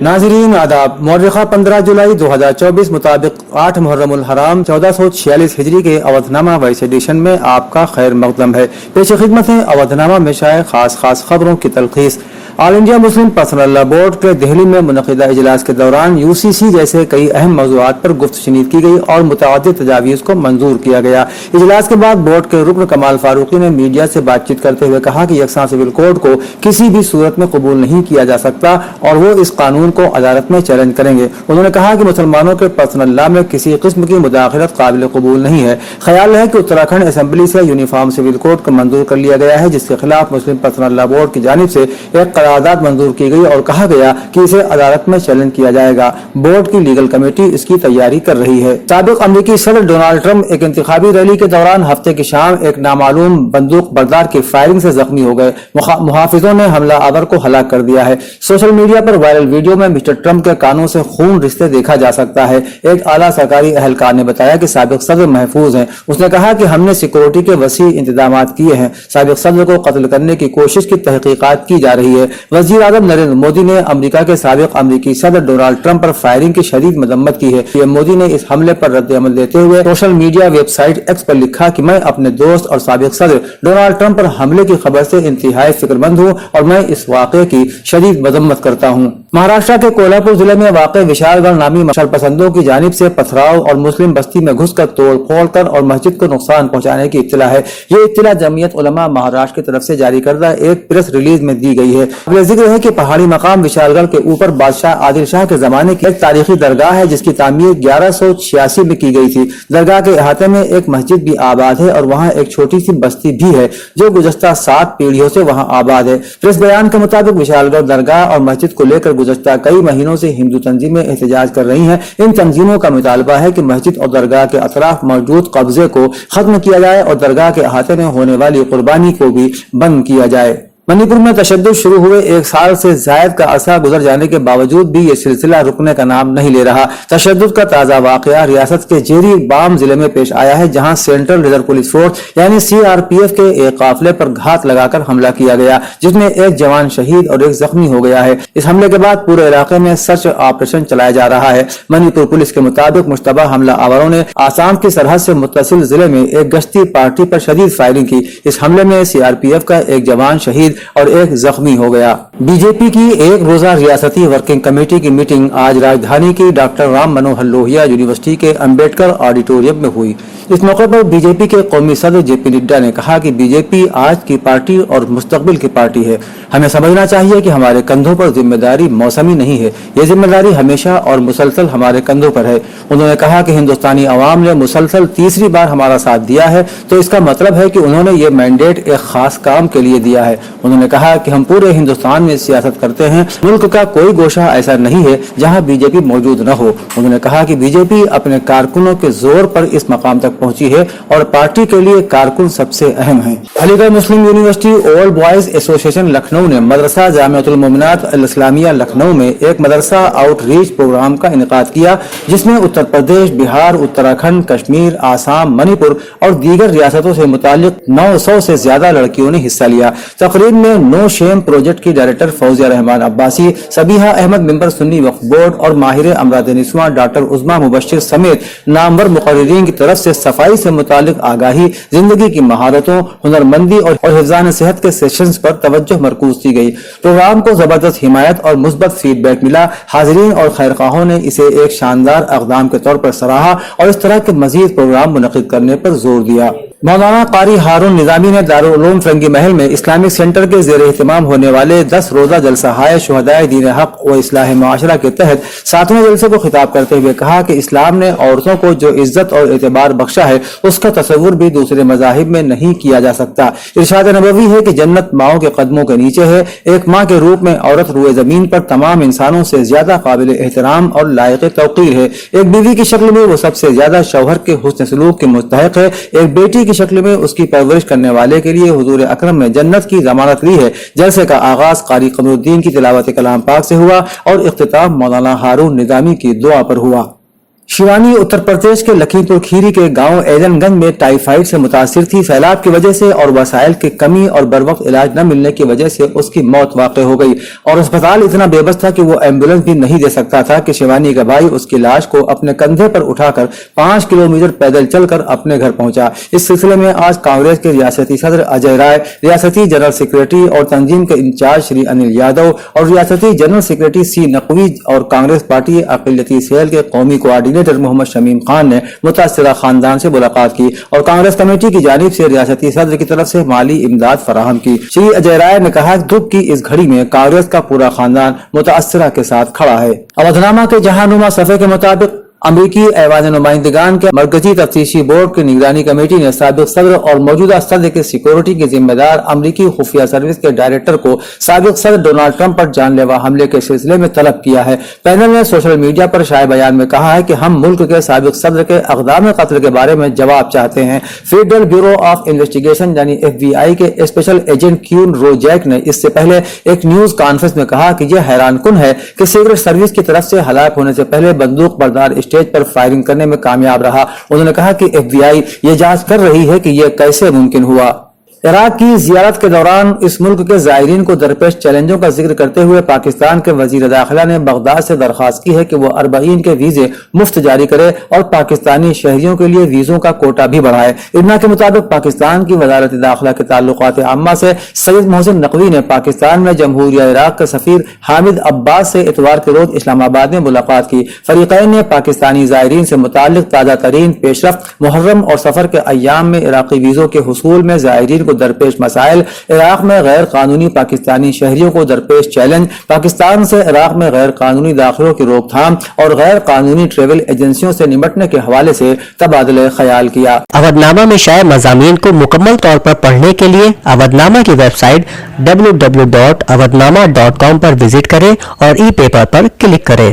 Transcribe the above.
नाज़रीन आदाब। मौर्रिखा 15 जुलाई 2024 मुताबिक 8 मुहर्रम उल हराम 1446 हिजरी के अवधनामा वॉइस एडिशन में आपका खैर मकदम है। पेश खिदमत है अवधनामा में शाये खास खबरों की तलखीस। All India Muslim Personal Law Board के दिल्ली में मुनक़िदा इजलास के दौरान UCC जैसे कई अहम मौज़ूआत पर गुफ्तशनीद की गई और मुतअद्दिद तजावीज़ को मंजूर किया गया। इजलास के बाद बोर्ड के रुकन कमाल फारूकी ने मीडिया से बातचीत करते हुए कहा कि यकसा सिविल कोड को किसी भी सूरत में कबूल नहीं किया जा सकता और वो इस कानून को अदालत में चैलेंज करेंगे। उन्होंने कहा कि मुसलमानों के पर्सनल लॉ में किसी किस्म की मुदाखलत काबिल कबूल नहीं है। ख्याल है कि उत्तराखंड असेंबली से यूनिफॉर्म सिविल कोड को मंजूर कर लिया गया है, जिसके खिलाफ मुस्लिम पर्सनल लॉ बोर्ड की जानिब से एक करारदाद मंजूर की गई और कहा गया कि इसे अदालत में चैलेंज किया जाएगा। बोर्ड की लीगल कमेटी इसकी तैयारी कर रही है। साबिक अमरीकी सदर डोनाल्ड ट्रंप एक इंतखाबी रैली के दौरान हफ्ते की शाम एक नामालूम बंदूक बरदार की फायरिंग से जख्मी हो गए। मुहाफिजों ने हमला आवर को हलाक कर दिया है। सोशल मीडिया पर वायरल वीडियो में मिस्टर ट्रंप के कानों से खून रिश्ते देखा जा सकता है। एक आला सरकारी अहलकार ने बताया कि साबिक सदर महफूज हैं। उसने कहा कि हमने सिक्योरिटी के वसी इंतजाम किए हैं। साबिक सदर को कत्ल करने की कोशिश की तहकीकात की जा रही है। वजीर आजम नरेंद्र मोदी ने अमेरिका के साबिक अमरीकी सदर डोनाल्ड ट्रंप पर फायरिंग की शदीद मजम्मत की है। पीएम मोदी ने इस हमले पर रद्द-ए-अमल देते हुए सोशल मीडिया वेबसाइट एक्स पर लिखा कि मैं अपने दोस्त और साबिक सदर डोनाल्ड ट्रंप पर हमले की खबर से इंतहाई फिक्रमंद हूँ और मैं इस वाक़े की शदीद मजम्मत करता हूँ। महाराष्ट्र के कोल्हापुर जिले में वाक़े विशालगढ़ नामी मशाल पसंदों की जानिब से पथराव और मुस्लिम बस्ती में घुसकर तोड़ फोड़ कर और मस्जिद को नुकसान पहुंचाने की इत्तला है। ये इत्तला जमीयत उलमा महाराष्ट्र की तरफ से जारी करदा एक प्रेस रिलीज में दी गई है। काबिल जिक्र है कि पहाड़ी मकाम विशालगढ़ के ऊपर बादशाह आदिल शाह के जमाने की एक तारीखी दरगाह है, जिसकी तामीर 1186 में की गई थी। दरगाह के अहाते में एक मस्जिद भी आबाद है और वहाँ एक छोटी सी बस्ती भी है जो गुज़श्ता 7 पीढ़ियों से वहाँ आबाद है। प्रेस बयान के मुताबिक विशालगढ़ दरगाह और मस्जिद को लेकर गुज़श्ता कई महीनों से हिंदू तंजीमें एहतजाज कर रही हैं। इन तंजीमों का मुतालबा है कि मस्जिद और दरगाह के अतराफ मौजूद कब्जे को खत्म किया जाए और दरगाह के अहाते में होने वाली कुर्बानी को भी बंद किया जाए। मणिपुर में तशद्दुद शुरू हुए 1 साल से जायद का अरसा गुजर जाने के बावजूद भी ये सिलसिला रुकने का नाम नहीं ले रहा। तशद्दुद का ताजा वाकया रियासत के जेरी बाम जिले में पेश आया है, जहां सेंट्रल रिजर्व पुलिस फोर्स यानी CRPF के एक काफिले पर घात लगाकर हमला किया गया, जिसमें एक जवान शहीद और एक जख्मी हो गया है। इस हमले के बाद पूरे इलाके में सर्च ऑपरेशन चलाया जा रहा है। मणिपुर पुलिस के मुताबिक मुश्तबा हमला आवरों ने आसाम की सरहद से मुत्तसिल जिले में एक गश्ती पार्टी पर शदीद फायरिंग की। इस हमले में CRPF का एक जवान शहीद और एक जख्मी हो गया। बीजेपी की एक रोजा रियासती वर्किंग कमेटी की मीटिंग आज राजधानी की डॉक्टर राम मनोहर लोहिया यूनिवर्सिटी के अंबेडकर ऑडिटोरियम में हुई। इस मौके पर बीजेपी के कौमी सदर JP नड्डा ने कहा कि बीजेपी आज की पार्टी और मुस्तकबिल की पार्टी है। हमें समझना चाहिए कि हमारे कंधों पर जिम्मेदारी मौसमी नहीं है, ये जिम्मेदारी हमेशा और मुसलसल हमारे कंधों पर है। उन्होंने कहा कि हिंदुस्तानी अवाम ने मुसलसल तीसरी बार हमारा साथ दिया है, तो इसका मतलब है कि उन्होंने ये मैंडेट एक खास काम के लिए दिया है। उन्होंने कहा कि हम पूरे हिंदुस्तान में सियासत करते हैं, मुल्क का कोई गोशा ऐसा नहीं है जहां बीजेपी मौजूद न हो। उन्होंने कहा कि बीजेपी अपने कारकुनों के जोर पर इस मकाम तक पहुंची है और पार्टी के लिए कारकुन सबसे अहम है। Aligarh Muslim University Old Boys Association Lucknow ने मदरसा जामिअतुल मोमिनात अल इस्लामिया लखनऊ में एक मदरसा आउटरीच प्रोग्राम का इनेकाद किया, जिसमें उत्तर प्रदेश, बिहार, उत्तराखंड, कश्मीर, आसाम, मणिपुर और दीगर रियासतों से मुताल्लिक 900 से ज्यादा लड़कियों ने हिस्सा लिया। तकरीब में नो शेम प्रोजेक्ट की डायरेक्टर फौजिया रहमान अब्बासी, सबीहा अहमद मेंबर सुन्नी वक्फ बोर्ड और माहिर अमराद निस्वां डॉक्टर उज़मा मुबश्शिर समेत नामवर मुकर्रिरीन की तरफ से सफाई से मुतालिक आगाही, जिंदगी की महारतों, हुनरमंदी और हिफ्ज़ान सेहत के सेशंस पर तवज्जो मरकूज की गई। प्रोग्राम को जबरदस्त हिमायत और मुस्बत फीडबैक मिला। हाजिरीन और खैरखाहों ने इसे एक शानदार इक़दाम के तौर पर सराहा और इस तरह के मजीद प्रोग्राम मुनक़िद करने पर जोर दिया। मौलाना कारी हारून निजामी ने दारुल उलूम फिरंगी महल में इस्लामिक सेंटर के ज़ेर एहतमाम होने वाले 10 रोजा जलसा हाय शुहदाए दीन हक व इस्लाह माशरा के तहत 7वें जलसे को खिताब करते हुए कहा कि इस्लाम ने औरतों को जो इज्जत और एतबार बख्शा है, उसका तस्वुर भी दूसरे मज़ाहिब में नहीं किया जा सकता। इरशाद नबवी है कि जन्नत माओं के कदमों के नीचे है। एक माँ के रूप में औरत रुए जमीन पर तमाम इंसानों से ज्यादा काबिल एहतराम और लायक तौकीर है। एक बीवी की शक्ल में वो सबसे ज्यादा शौहर के हुस्न सलूक के मुस्तहक है। एक बेटी की शक्ल में उसकी परवरिश करने वाले के लिए हुजूर अकरम ने जन्नत की जमानत ली है। जलसे का आगाज कारी कमरुद्दीन की तिलावत कलाम पाक से हुआ और इख्तिताम मौलाना हारून निजामी की दुआ पर हुआ। शिवानी उत्तर प्रदेश के लखीमपुर खीरी के गांव एजनगंज में टाइफाइड से मुतासिर थी। सैलाब की वजह से और वसाइल की कमी और बर वक्त इलाज न मिलने की वजह से उसकी मौत वाक़ई हो गई और अस्पताल इतना बेबस था कि वो एम्बुलेंस भी नहीं दे सकता था कि शिवानी का भाई उसकी लाश को अपने कंधे पर उठाकर 5 किलोमीटर पैदल चलकर अपने घर पहुंचा। इस सिलसिले में आज कांग्रेस के रियासती सदर अजय राय, रियासती जनरल सेक्रेटरी और तंजीम के इंचार्ज श्री अनिल यादव और रियासती जनरल सेक्रेटरी सी नकवी और कांग्रेस पार्टी अक़लियती सेल के कौमी कोऑर्डिनेटर मोहम्मद शमीम खान ने मुतासिरा खानदान से मुलाकात की और कांग्रेस कमेटी की जानिब से रियासती सदर की तरफ से माली इमदाद फराहम की। श्री अजय राय ने कहा दुख की इस घड़ी में कांग्रेस का पूरा खानदान मुतासिरा के साथ खड़ा है। अवधनामा के जहानुमा सफ़े के मुताबिक अमरीकी ऐवान नुमाइंदगान के मरकजी तफ्तीशी बोर्ड की निगरानी कमेटी ने साबिक सदर और मौजूदा सदर की सिक्योरिटी के जिम्मेदार अमरीकी खुफिया सर्विस के डायरेक्टर को साबिक सदर डोनाल्ड ट्रंप पर जानलेवा हमले के सिलसिले में तलब किया है। पैनल ने सोशल मीडिया पर शाये बयान में कहा है कि हम मुल्क के साबिक सदर के अक़दाम कत्ल के बारे में जवाब चाहते हैं। फेडरल ब्यूरो ऑफ इन्वेस्टिगेशन यानी FBI के स्पेशल एजेंट क्यून रोजैक ने इससे पहले एक न्यूज कॉन्फ्रेंस में कहा कि यह हैरानकुन है कि सीक्रेट सर्विस की तरफ से हलाक होने से पहले बंदूक बरदार स्टेज पर फायरिंग करने में कामयाब रहा। उन्होंने कहा कि FBI ये जांच कर रही है कि यह कैसे मुमकिन हुआ। इराक की जियारत के दौरान इस मुल्क के ज़ायरीन को दरपेश चैलेंजों का जिक्र करते हुए पाकिस्तान के वजीर दाखिला ने बगदाद से दरख्वास्त की है कि वो 40 के वीजे मुफ्त जारी करे और पाकिस्तानी शहरियों के लिए वीजों का कोटा भी बढ़ाए। इब्ना के मुताबिक पाकिस्तान की वजारत दाखिला के ताल्लुकात आम्मा से सैयद मोहसिन नकवी ने पाकिस्तान में जमहूरिया इराक के सफीर हामिद अब्बास से इतवार के रोज इस्लामाबाद में मुलाकात की। फरीकैन ने पाकिस्तानी ज़ायरीन से मुताल्लिक ताज़ा तरीन पेशरफ्त, मुहर्रम और सफर के अय्याम में इराकी वीजों के हुसूल में ज़ायरीन दरपेश मसाइल, इराक में गैर कानूनी पाकिस्तानी शहरियों को दरपेश चैलेंज, पाकिस्तान से इराक में गैर कानूनी दाखिलों की रोकथाम और गैर कानूनी ट्रेवल एजेंसियों से निपटने के हवाले से तबादले ख्याल किया। अवधनामा में शाये मज़ामीन को मुकम्मल तौर पर पढ़ने के लिए अवधनामा की वेबसाइट www.awadhnama.com पर विजिट करें और ई पेपर पर क्लिक करें।